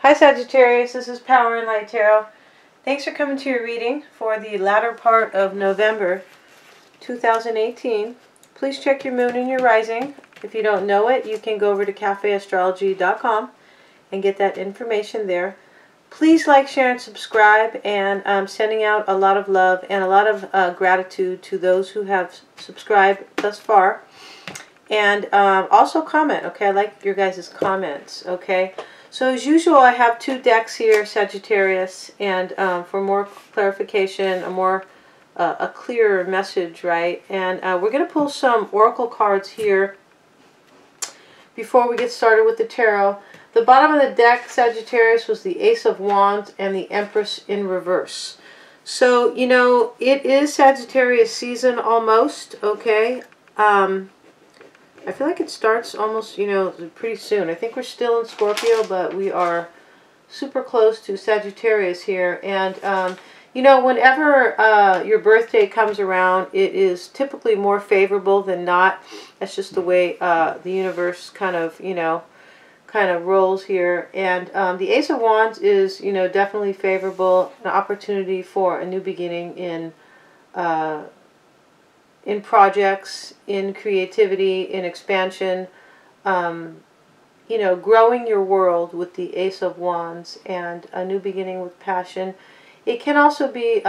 Hi Sagittarius, this is Power and Light Tarot. Thanks for coming to your reading for the latter part of November 2018. Please check your moon and your rising. If you don't know it, you can go over to cafeastrology.com and get that information there. Please like, share, and subscribe, and I'm sending out a lot of love and a lot of gratitude to those who have subscribed thus far. And also comment, okay? I like your guys' comments, okay? So as usual, I have two decks here, Sagittarius, and for more clarification, a clearer message, right? And we're going to pull some oracle cards here before we get started with the tarot. The bottom of the deck, Sagittarius, was the Ace of Wands and the Empress in reverse. So, you know, it is Sagittarius season almost, okay? I feel like it starts almost, you know, pretty soon. I think we're still in Scorpio, but we are super close to Sagittarius here. And, you know, whenever your birthday comes around, it is typically more favorable than not. That's just the way the universe kind of, you know, rolls here. And the Ace of Wands is, you know, definitely favorable, an opportunity for a new beginning in projects, in creativity, in expansion, you know, growing your world with the Ace of Wands and a new beginning with passion. It can also be,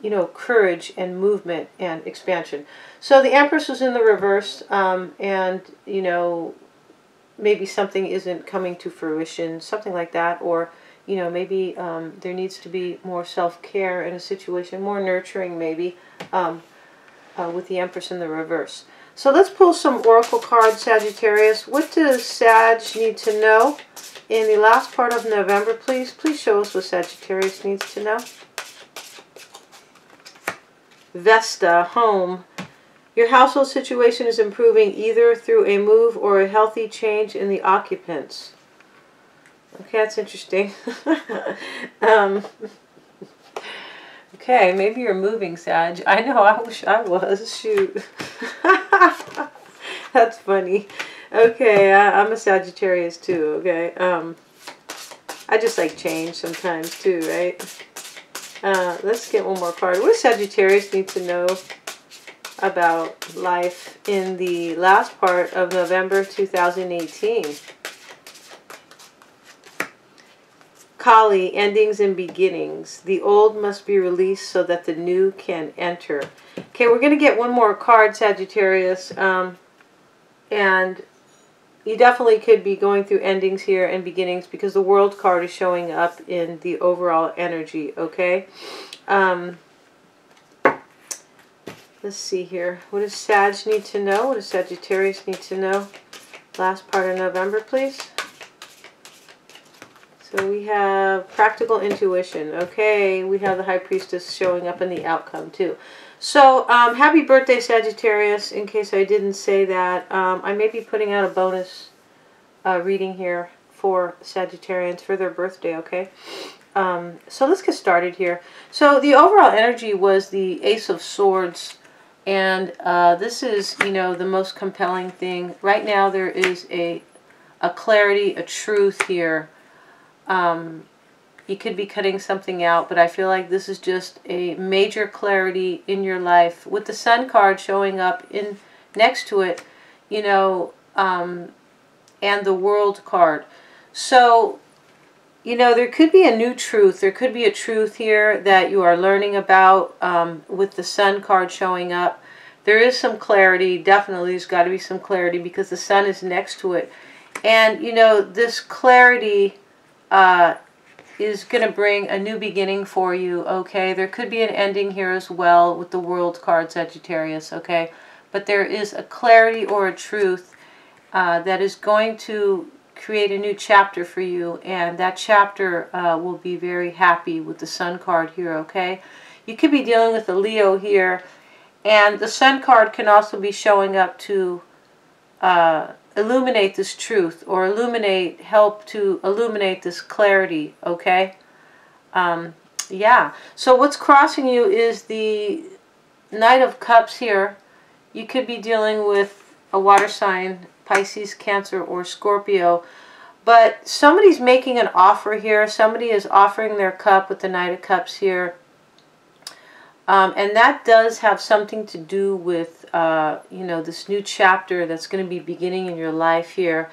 you know, courage and movement and expansion. So the Empress was in the reverse, and, you know, maybe something isn't coming to fruition, something like that, or, you know, maybe there needs to be more self-care in a situation, more nurturing maybe, with the Empress in the reverse. So let's pull some oracle cards, Sagittarius. What does Sag need to know in the last part of November, please? Please show us what Sagittarius needs to know. Vesta, home. Your household situation is improving either through a move or a healthy change in the occupants. Okay, that's interesting. Okay, maybe you're moving, Sag. I know, I wish I was. Shoot. That's funny. Okay, I'm a Sagittarius too, okay? I just like change sometimes too, right? Let's get one more card. What does Sagittarius need to know about life in the last part of November 2018? Kali, endings and beginnings. The old must be released so that the new can enter. Okay, we're going to get one more card, Sagittarius. And you definitely could be going through endings here and beginnings because the World card is showing up in the overall energy, okay? Let's see here. What does Sag need to know? What does Sagittarius need to know? Last part of November, please. So we have practical intuition. Okay, we have the High Priestess showing up in the outcome too. So happy birthday, Sagittarius. In case I didn't say that, I may be putting out a bonus reading here for Sagittarians for their birthday, okay? So let's get started here. So the overall energy was the Ace of Swords. And this is, you know, the most compelling thing. Right now there is a clarity, a truth here. You could be cutting something out, but I feel like this is just a major clarity in your life with the Sun card showing up in next to it, you know, and the World card. So, you know, there could be a new truth. There could be a truth here that you are learning about with the Sun card showing up. There is some clarity. Definitely there's got to be some clarity because the Sun is next to it. And, you know, this clarity is going to bring a new beginning for you, okay? There could be an ending here as well with the World card, Sagittarius, okay? But there is a clarity or a truth that is going to create a new chapter for you, and that chapter will be very happy with the Sun card here, okay? You could be dealing with a Leo here, and the Sun card can also be showing up to illuminate this truth or help to illuminate this clarity, okay? Yeah, so what's crossing you is the Knight of Cups here. You could be dealing with a water sign, Pisces, Cancer, or Scorpio. But somebody's making an offer here. Somebody is offering their cup with the Knight of Cups here. And that does have something to do with, you know, this new chapter that's going to be beginning in your life here.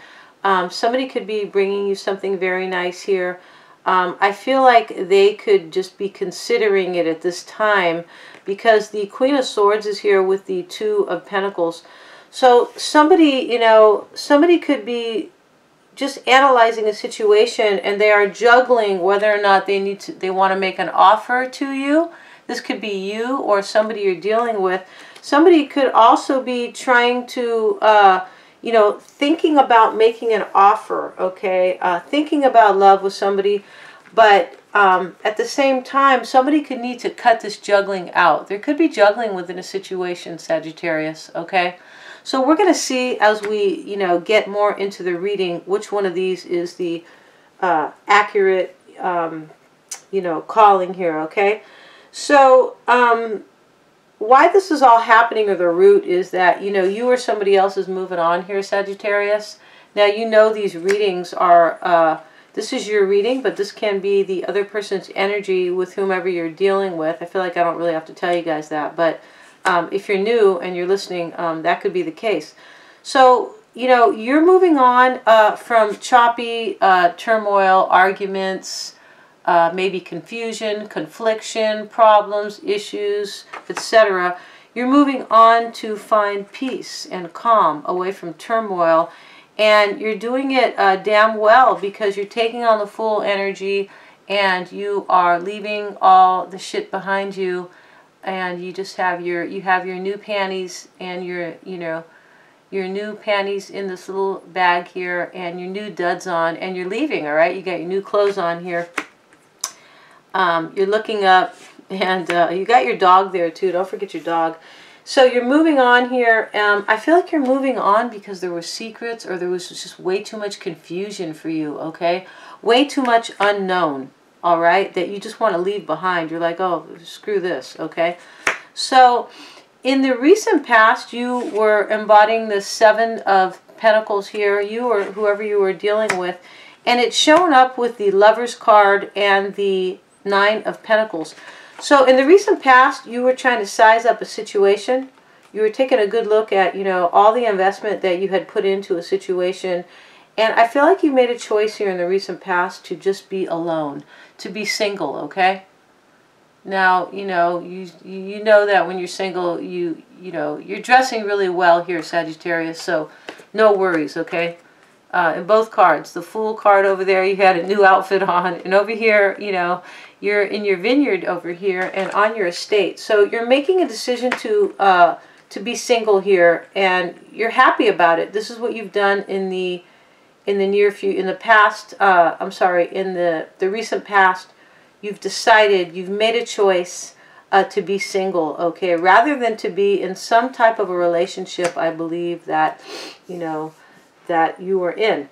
Somebody could be bringing you something very nice here. I feel like they could just be considering it at this time because the Queen of Swords is here with the Two of Pentacles. So somebody, you know, somebody could be just analyzing a situation and they are juggling whether or not they want to make an offer to you. This could be you or somebody you're dealing with. Somebody could also be trying to, you know, thinking about making an offer, okay? Thinking about love with somebody, but at the same time, somebody could need to cut this juggling out. There could be juggling within a situation, Sagittarius, okay? So we're going to see as we, you know, get more into the reading, which one of these is the accurate, you know, calling here, okay? So why this is all happening, or the root, is that, you know, you or somebody else is moving on here, Sagittarius. Now, you know these readings are, this is your reading, but this can be the other person's energy with whomever you're dealing with. I feel like I don't really have to tell you guys that, but if you're new and you're listening, that could be the case. So, you know, you're moving on from choppy turmoil, arguments, maybe confusion, confliction, problems, issues, etc. You're moving on to find peace and calm away from turmoil. And you're doing it damn well because you're taking on the full energy and you are leaving all the shit behind you. And you just have your new panties and your new panties in this little bag here and your new duds on, and you're leaving, all right? You got your new clothes on here. You're looking up, and you got your dog there too. Don't forget your dog. So you're moving on here. I feel like you're moving on because there were secrets, or there was just way too much confusion for you, okay? Way too much unknown. All right, that you just want to leave behind. You're like, oh, screw this, okay? So in the recent past, you were embodying the Seven of Pentacles here, you or whoever you were dealing with, and it's shown up with the Lover's card and the Nine of Pentacles. So in the recent past, you were trying to size up a situation. You were taking a good look at, you know, all the investment that you had put into a situation. And I feel like you made a choice here in the recent past to just be alone, to be single, okay? Now, you know, you know that when you're single, you know, you're dressing really well here, Sagittarius, so no worries, okay? In both cards, the Fool card over there, you had a new outfit on, and over here, you know, you're in your vineyard over here and on your estate. So you're making a decision to be single here, and you're happy about it. This is what you've done in the near future, in the past, I'm sorry, in the recent past. You've decided, you've made a choice to be single, okay? Rather than to be in some type of a relationship, I believe that, you know, that you are in.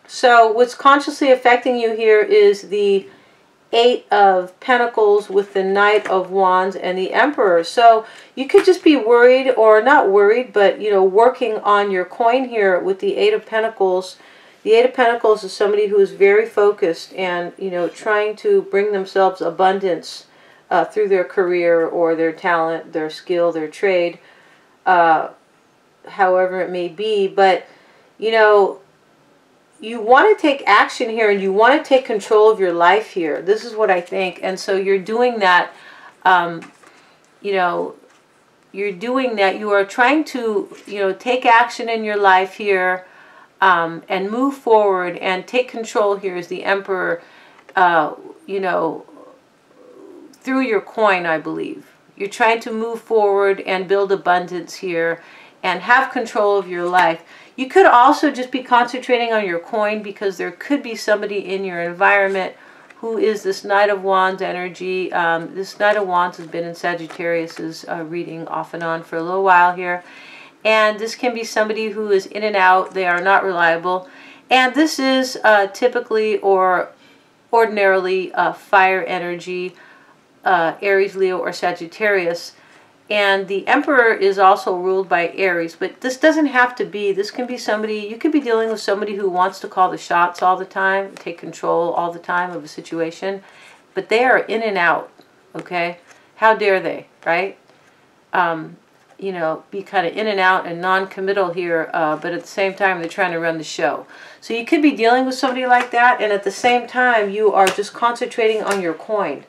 So what's consciously affecting you here is the Eight of Pentacles with the Knight of Wands and the Emperor. So you could just be worried, or not worried, but, you know, working on your coin here with the Eight of Pentacles. The Eight of Pentacles is somebody who is very focused and, you know, trying to bring themselves abundance through their career or their talent, their skill, their trade, however it may be. But, you know, you want to take action here and you want to take control of your life here. This is what I think. And so you're doing that, you know, you're doing that. You are trying to, you know, take action in your life here. And move forward and take control here as the Emperor, you know, through your coin, I believe. You're trying to move forward and build abundance here and have control of your life. You could also just be concentrating on your coin because there could be somebody in your environment who is this Knight of Wands energy. This Knight of Wands has been in Sagittarius's reading off and on for a little while here. And this can be somebody who is in and out. They are not reliable. And this is typically or ordinarily fire energy, Aries, Leo, or Sagittarius. And the Emperor is also ruled by Aries, but this doesn't have to be. This can be somebody, you could be dealing with somebody who wants to call the shots all the time, take control all the time of a situation, but they are in and out, okay? How dare they, right? You know, be kind of in and out and non-committal here, but at the same time, they're trying to run the show. So you could be dealing with somebody like that, and at the same time, you are just concentrating on your coin.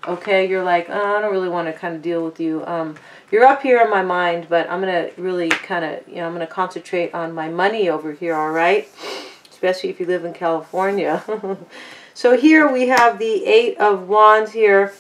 Okay, you're like, oh, I don't really want to kind of deal with you. You're up here in my mind, but I'm going to really kind of, you know, I'm going to concentrate on my money over here, all right? Especially if you live in California. So here we have the Eight of Wands here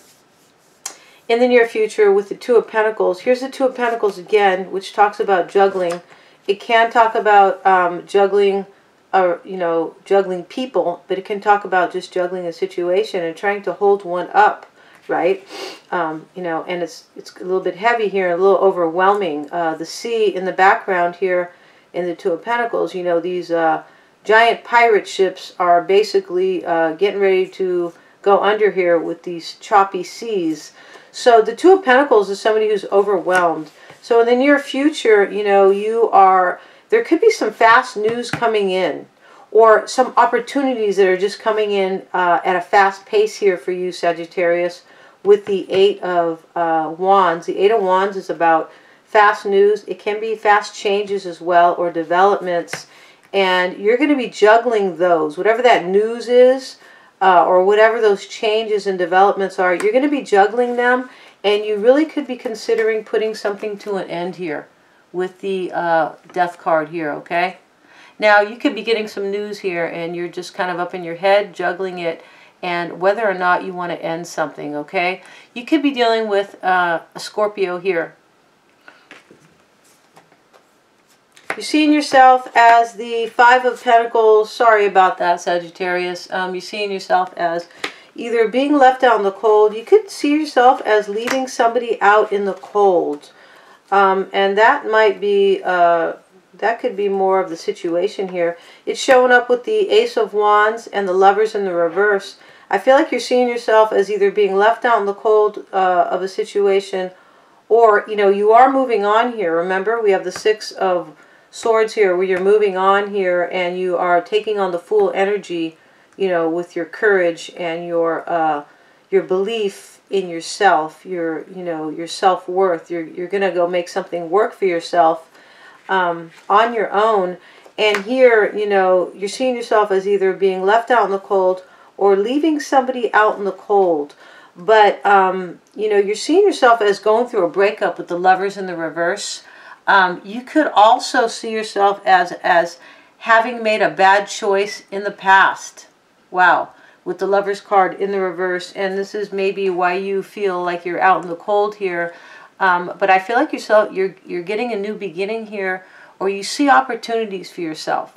in the near future with the Two of Pentacles. Here's the Two of Pentacles again, which talks about juggling. It can talk about juggling, or, you know, juggling people, but it can talk about just juggling a situation and trying to hold one up. Right, you know, and it's a little bit heavy here, a little overwhelming. The sea in the background here in the Two of Pentacles, you know, these giant pirate ships are basically getting ready to go under here with these choppy seas. So the Two of Pentacles is somebody who's overwhelmed. So in the near future, you know, there could be some fast news coming in, or some opportunities that are just coming in at a fast pace here for you, Sagittarius. With the Eight of Wands. The Eight of Wands is about fast news. It can be fast changes as well, or developments. And you're going to be juggling those. Whatever that news is, or whatever those changes and developments are, you're going to be juggling them. And you really could be considering putting something to an end here with the Death card here, okay? Now, you could be getting some news here, and you're just kind of up in your head, juggling it, and whether or not you want to end something, okay? You could be dealing with a Scorpio here. You're seeing yourself as the Five of Pentacles. Sorry about that, Sagittarius. You're seeing yourself as either being left out in the cold. You could see yourself as leaving somebody out in the cold. And that might be, that could be more of the situation here. It's showing up with the Ace of Wands and the Lovers in the reverse. I feel like you're seeing yourself as either being left out in the cold of a situation, or, you know, you are moving on here. Remember, we have the Six of Swords here, where you're moving on here, and you are taking on the full energy, you know, with your courage and your belief in yourself, you know, your self-worth. You're going to go make something work for yourself on your own. And here, you know, you're seeing yourself as either being left out in the cold or leaving somebody out in the cold. But, you know, you're seeing yourself as going through a breakup with the Lovers in the reverse. You could also see yourself as having made a bad choice in the past. Wow. With the Lovers card in the reverse. And this is maybe why you feel like you're out in the cold here. But I feel like you're getting a new beginning here, or you see opportunities for yourself.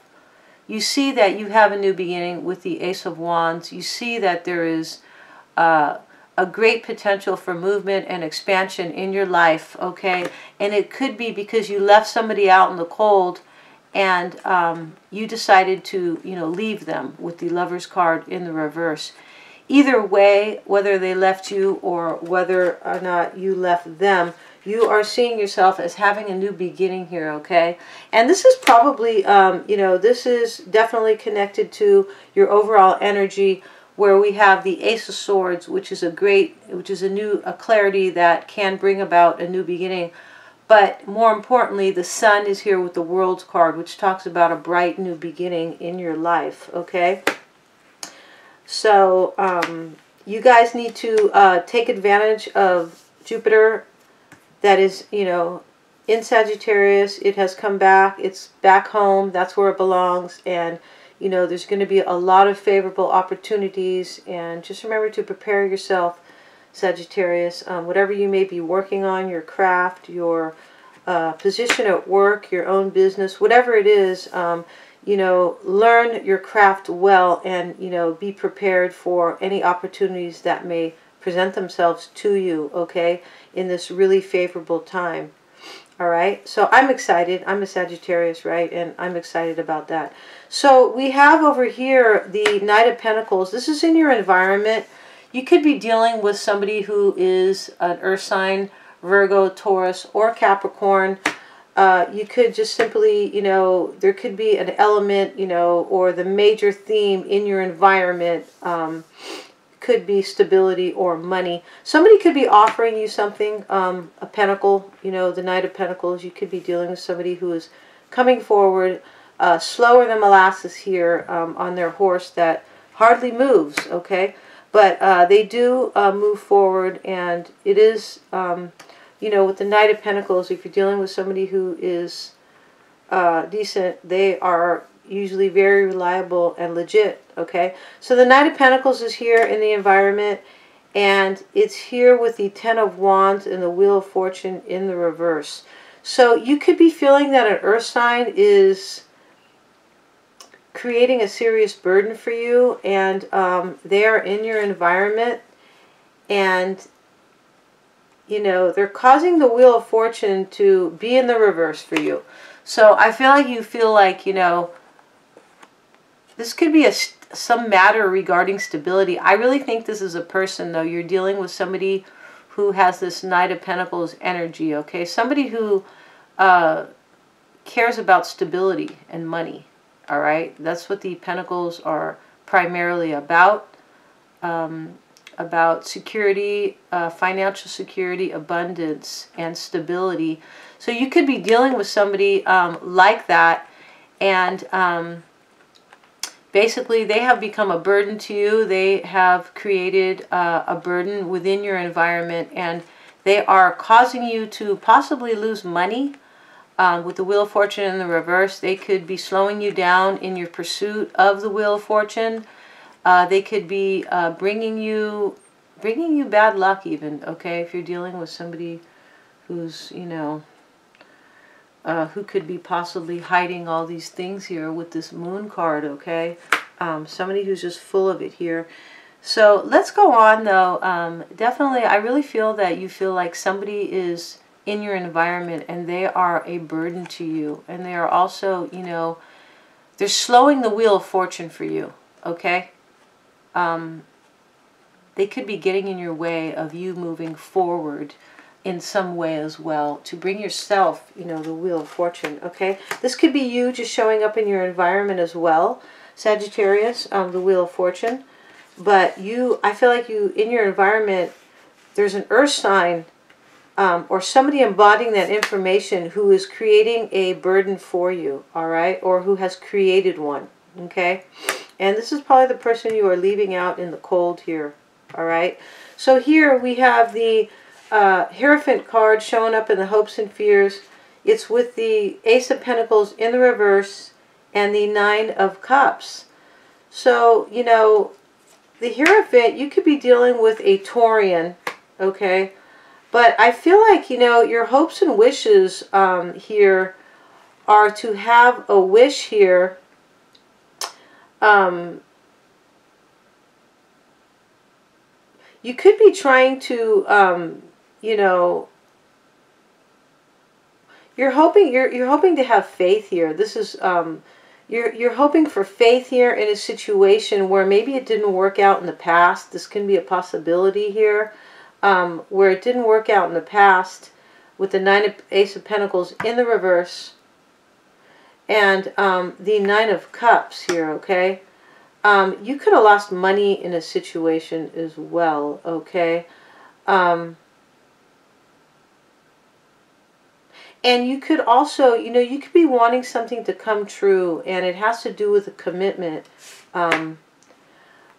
You see that you have a new beginning with the Ace of Wands. You see that there is a great potential for movement and expansion in your life, okay? And it could be because you left somebody out in the cold, and you decided to, you know, leave them with the Lovers card in the reverse. Either way, whether they left you or whether or not you left them, you are seeing yourself as having a new beginning here, okay? And this is probably, you know, this is definitely connected to your overall energy, where we have the Ace of Swords, which is a clarity that can bring about a new beginning. But more importantly, the Sun is here with the World's card, which talks about a bright new beginning in your life, okay? So you guys need to take advantage of Jupiter. That is, you know, in Sagittarius. It has come back. It's back home. That's where it belongs. And, you know, there's going to be a lot of favorable opportunities. And just remember to prepare yourself, Sagittarius. Whatever you may be working on, your craft, your position at work, your own business, whatever it is, you know, learn your craft well, and, you know, be prepared for any opportunities that may present themselves to you, okay, in this really favorable time. All right, so I'm excited. I'm a Sagittarius, right? And I'm excited about that. So we have over here the Knight of Pentacles. This is in your environment. You could be dealing with somebody who is an earth sign Virgo, Taurus, or Capricorn. You could just simply, you know, there could be an element, you know, or the major theme in your environment could be stability or money. Somebody could be offering you something, a pentacle, you know, the Knight of Pentacles. You could be dealing with somebody who is coming forward, slower than molasses here on their horse that hardly moves, okay? But they do move forward, and it is, you know, with the Knight of Pentacles, if you're dealing with somebody who is decent, they are usually very reliable and legit, okay? So the Knight of Pentacles is here in the environment, and it's here with the Ten of Wands and the Wheel of Fortune in the reverse. So you could be feeling that an earth sign is creating a serious burden for you, and they are in your environment, and you know, they're causing the Wheel of Fortune to be in the reverse for you. So I feel like you feel like, you know, this could be some matter regarding stability. I really think this is a person, though. You're dealing with somebody who has this Knight of Pentacles energy, okay? Somebody who cares about stability and money, all right? That's what the Pentacles are primarily about security, financial security, abundance, and stability. So you could be dealing with somebody like that, and basically they have become a burden to you. They have created a burden within your environment, and they are causing you to possibly lose money. With the Wheel of Fortune in the reverse, they could be slowing you down in your pursuit of the Wheel of Fortune. They could be bringing you bad luck even, okay? If you're dealing with somebody who's, you know, who could be possibly hiding all these things here with this Moon card, okay? Somebody who's just full of it here. So let's go on, though. Definitely, I really feel that you feel like somebody is in your environment and they are a burden to you. And they are also, you know, they're slowing the Wheel of Fortune for you, okay? They could be getting in your way of you moving forward in some way as well to bring yourself, you know, the Wheel of Fortune, okay? This could be you just showing up in your environment as well, Sagittarius, the Wheel of Fortune. But you, I feel like you, in your environment, there's an earth sign or somebody embodying that information who is creating a burden for you, all right? Or who has created one, okay? And this is probably the person you are leaving out in the cold here, all right? So here we have the Hierophant card showing up in the hopes and fears. It's with the Ace of Pentacles in the reverse and the Nine of Cups. So, you know, the Hierophant, you could be dealing with a Taurian, okay? But I feel like, you know, your hopes and wishes here are to have a wish here. You could be trying to, you know, you're hoping to have faith here. This is you're hoping for faith here in a situation where maybe it didn't work out in the past. This can be a possibility here, where it didn't work out in the past with the Ace of Pentacles in the reverse and the Nine of Cups here, okay? You could have lost money in a situation as well, okay? And you could also, you know, you could be wanting something to come true, and it has to do with a commitment.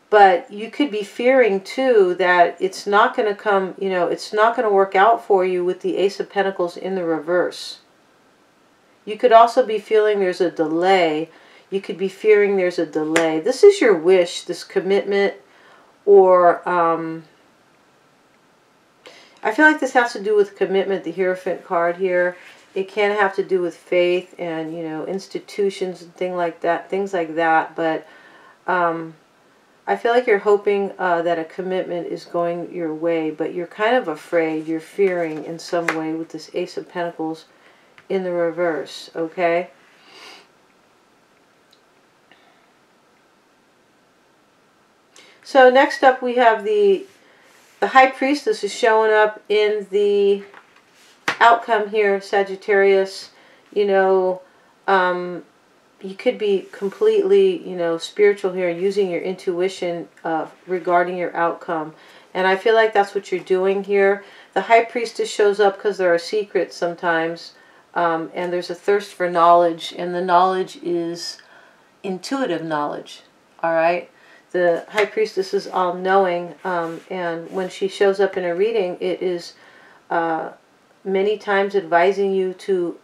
But you could be fearing, too, that it's not going to come, you know, it's not going to work out for you with the Ace of Pentacles in the reverse. You could also be feeling there's a delay. You could be fearing there's a delay. This is your wish, this commitment, or I feel like this has to do with commitment, the Hierophant card here. It can have to do with faith and, you know, institutions and things like that. But I feel like you're hoping that a commitment is going your way, but you're kind of afraid, you're fearing in some way with this Ace of Pentacles in the reverse, okay? So next up we have the High Priestess is showing up in the outcome here, Sagittarius, you know, you could be completely, you know, spiritual here, using your intuition regarding your outcome. And I feel like that's what you're doing here. The High Priestess shows up because there are secrets sometimes. And there's a thirst for knowledge. And the knowledge is intuitive knowledge. All right? The High Priestess is all-knowing. And when she shows up in a reading, it is many times advising you to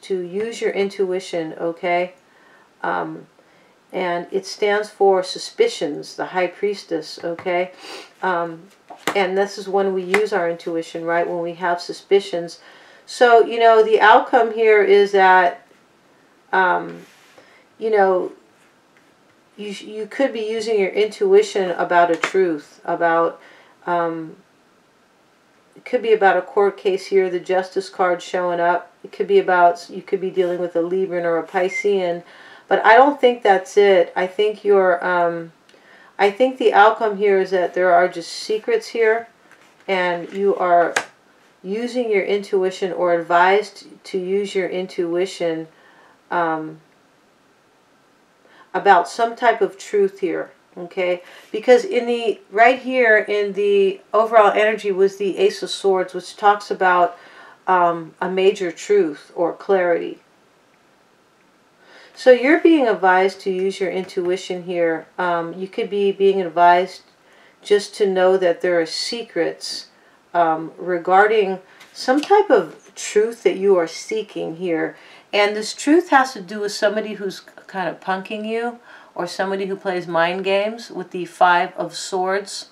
use your intuition, okay? And it stands for suspicions, the High Priestess, okay? And this is when we use our intuition, right? When we have suspicions. So, you know, the outcome here is that, you know, you could be using your intuition about a truth, about, it could be about a court case here, the Justice card showing up. It could be about, you could be dealing with a Libran or a Piscean. But I don't think that's it. I think you're, I think the outcome here is that there are just secrets here. And you are using your intuition, or advised to use your intuition about some type of truth here. Okay, because in the right here in the overall energy was the Ace of Swords, which talks about a major truth or clarity. So you're being advised to use your intuition here. You could be being advised just to know that there are secrets regarding some type of truth that you are seeking here. And this truth has to do with somebody who's kind of punking you, or somebody who plays mind games with the Five of Swords.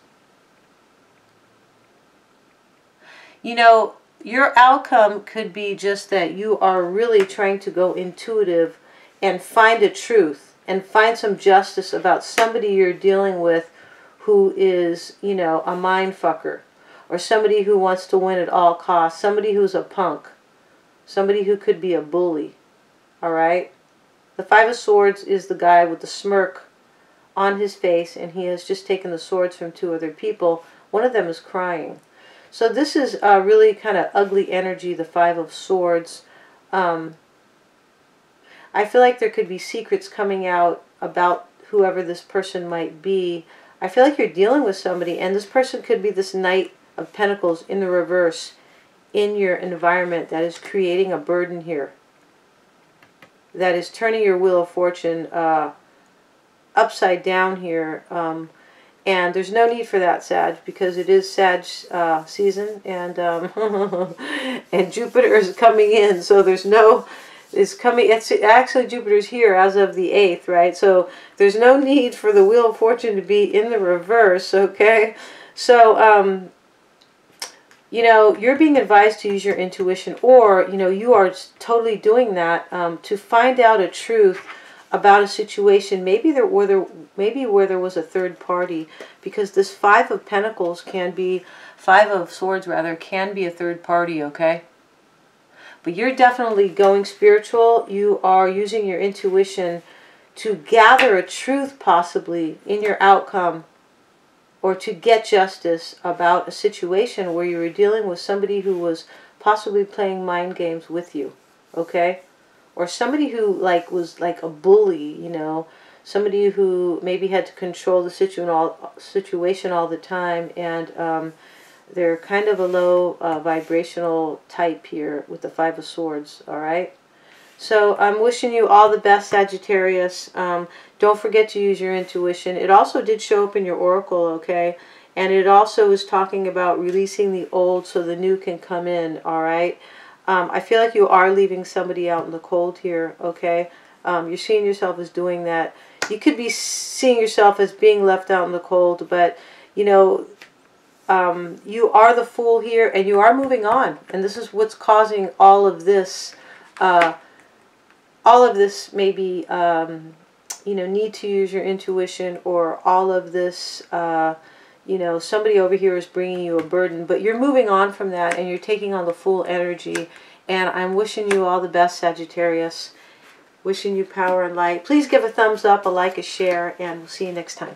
You know, your outcome could be just that you are really trying to go intuitive and find a truth and find some justice about somebody you're dealing with who is, you know, a mind fucker, or somebody who wants to win at all costs, somebody who's a punk, somebody who could be a bully. All right? The Five of Swords is the guy with the smirk on his face, and he has just taken the swords from two other people. One of them is crying. So this is really kind of ugly energy, the Five of Swords. I feel like there could be secrets coming out about whoever this person might be. I feel like you're dealing with somebody, and this person could be this Knight of Pentacles in the reverse in your environment that is creating a burden here, that is turning your Wheel of Fortune upside down here. And there's no need for that, Sag, because it is Sag season, and and Jupiter is coming in, so there's no, it's actually Jupiter's here as of the 8th, right? So there's no need for the Wheel of Fortune to be in the reverse, okay? So, you know, you're being advised to use your intuition, or, you know, you are totally doing that to find out a truth about a situation, maybe where there was a third party, because this Five of Pentacles can be, Five of Swords rather, can be a third party, okay? But you're definitely going spiritual. You are using your intuition to gather a truth possibly in your outcome, or to get justice about a situation where you were dealing with somebody who was possibly playing mind games with you, okay? Or somebody who was like a bully, you know, somebody who maybe had to control the situation all the time, and they're kind of a low vibrational type here with the Five of Swords, all right? So I'm wishing you all the best, Sagittarius. Don't forget to use your intuition. It also did show up in your oracle, okay? And it also is talking about releasing the old so the new can come in, all right? I feel like you are leaving somebody out in the cold here, okay? You're seeing yourself as doing that. You could be seeing yourself as being left out in the cold, but, you know, you are the Fool here, and you are moving on. And this is what's causing all of this maybe, you know, need to use your intuition, or all of this, you know, somebody over here is bringing you a burden, but you're moving on from that, and you're taking on the Fool energy. And I'm wishing you all the best, Sagittarius. Wishing you power and light. Please give a thumbs up, a like, a share, and we'll see you next time.